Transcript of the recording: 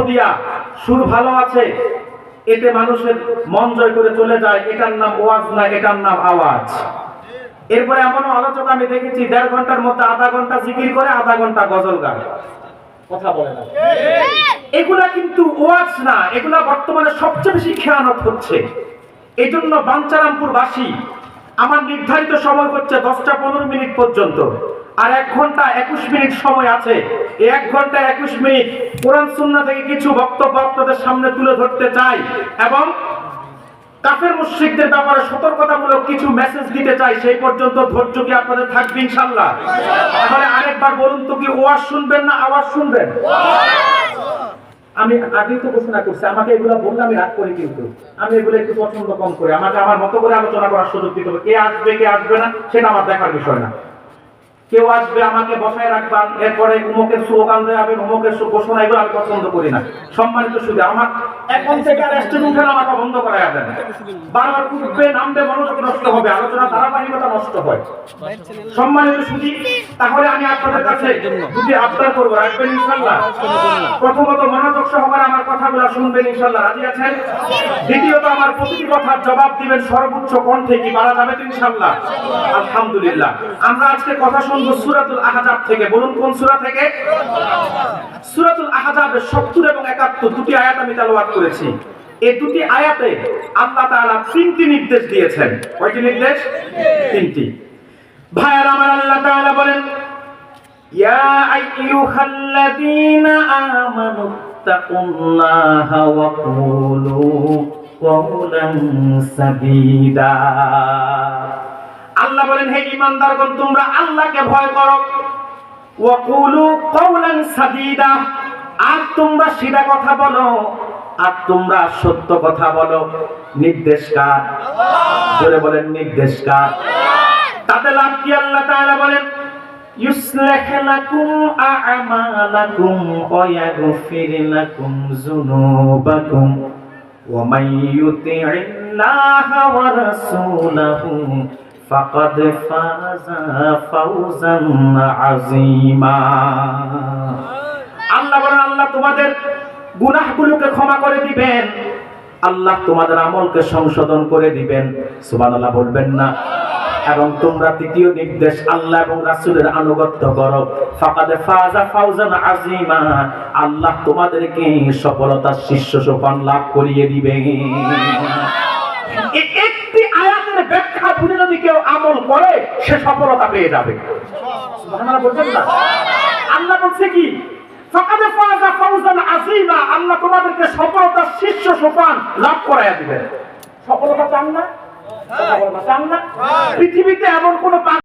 দিয়া সুর ভালো আছে, এতে মানুষের মন জয় করে চলে যায়, এটার নাম ওয়াজ না, এটার নাম আওয়াজ। এরপরে এমনও আলোচক আমি দেখেছি 1.5 ঘন্টার মধ্যে আধা ঘন্টা জিকির করে, আধা ঘন্টা গজল গায়, কথা বলে না। এগুলা কিন্তু ওয়াজ না, এগুলা বর্তমানে সবচেয়ে বেশি খেয়ানত হচ্ছে। এই জন্য বাঞ্ছারামপুর বাসী, আমার নির্ধারিত সময় হচ্ছে 10টা 15 মিনিট পর্যন্ত, আর 1 ঘন্টা 21 মিনিট সময় আছে। এই 1 ঘন্টা 21 মিনিট কোরআন সুন্নাহ থেকে কিছু বক্তব্য আপনাদের সামনে তুলে ধরতে চাই এবং কাফের মুশরিকদের ব্যাপারে সতর্কতামূলক কিছু মেসেজ দিতে চাই। সেই পর্যন্ত ধৈর্য কি আপনাদের থাকবে ইনশাআল্লাহ? তাহলে আরেকবার বলুন তো, কি ওয়াজ শুনবেন না আওয়াজ শুনবেন? আমি আগেই তো ঘোষণা করছি, আমাকে এগুলো বললে আমি রাগ করি, কিন্তু আমি এগুলো একটু পছন্দ কম করি। আমাকে আমার মতো করে আলোচনা করার সুযোগ দিতে হবে। কে আসবে কে আসবে না সেটা আমার দেখার বিষয় না। কেউ আসবে আমাকে বসায় রাখবেন, এরপরে উমুকের স্লোগান দেবেন, উমুকের ঘোষণা, এগুলো আমি পছন্দ করি না। সম্মানিত শুধু আমার এখন থেকে আর স্টেজ উঠে আমাকে বন্ধ করায় দেন। বারবার উঠবে নামবে, মনোযোগ নষ্ট হবে, আলোচনা ধারাবাহিকতা নষ্ট হয়। সম্মানিত শুধু, তাহলে আমি আপনাদের কাছে দুটি আবদার করবো, রাখবেন ইনশাআল্লাহ? প্রথমত মনোযোগ সহকারে আমার কথাগুলো শুনবেন ইনশাআল্লাহ, রাজি আছেন? দ্বিতীয়ত আমার প্রতিটি কথার জবাব দিবেন সর্বোচ্চ কণ্ঠে, কি পারা যাবে ইনশাআল্লাহ? আলহামদুলিল্লাহ। আমরা আজকে কথা শুনবো সূরাতুল আহজাব থেকে। বলুন কোন সূরা থেকে? সূরাতুল আহজাবের 70 এবং 71 দুটি আয়াত আমি তেলাওয়াত করেছি। এই দুটি আয়াতে আল্লাহ তাআলা 3টি নির্দেশ দিয়েছেন। কয়টি নির্দেশ? 3টি। ভাইরা আমার, আল্লাহ তাআলা বলেন, ইয়া আইয়ুহাল্লাযীনা আমানুত্তাকুল্লাহা ওয়া কুলু কওলান সাদীদা। আল্লাহ বলেন, হে ঈমানদারগণ, তোমরা আল্লাহকে ভয় করো। ওয়া কুলু কওলান সাদীদা, আর তোমরা সিধা কথা বলো, আর তোমরা সত্য কথা বলো। নির্দেশ কার? জোরে বলেন, নির্দেশ কার? তাতে লাভ কি? আল্লাহ তাআলা বলেন, ইউসলিহ লাকুম আ'মালাকুম ওয়া ইয়াগফির লাকুম যুনুবাকুম ওয়া মান ইউতি'ইল্লাহা ওয়া রাসূলাহু ফাকাদ ফাযা ফাওজান আযীমা। আল্লাহ বলেন, আল্লাহ তোমাদের গুনাহগুলোকে ক্ষমা করে দিবেন, আল্লাহ তোমাদের আমলকে সংশোধন করে দিবেন। সুবহানাল্লাহ বলবেন না? এবং তোমরা তৃতীয় নির্দেশ, আল্লাহ এবং রাসূলের আনুগত্য করো। ফাকাদ ফাযা ফাওজান আযীমা, আল্লাহ তোমাদেরকে সফলতার শীর্ষ সোপান লাভ করিয়ে দিবেন। একটি আয়াতের ব্যাখ্যা বুঝে যদি কেউ আমল করে, সে সফলতা পেয়ে যাবে। সুবহানাল্লাহ বলবেন না? আল্লাহ বলছে কি? ফাকাদ ফাযা ফাওজান আযীমা, আল্লাহ তোমাদেরকে সফলতার শীর্ষ সোপান লাভ করাইয়া দিবেন। সফলতা চান না? পৃথিবীতে এমন কোন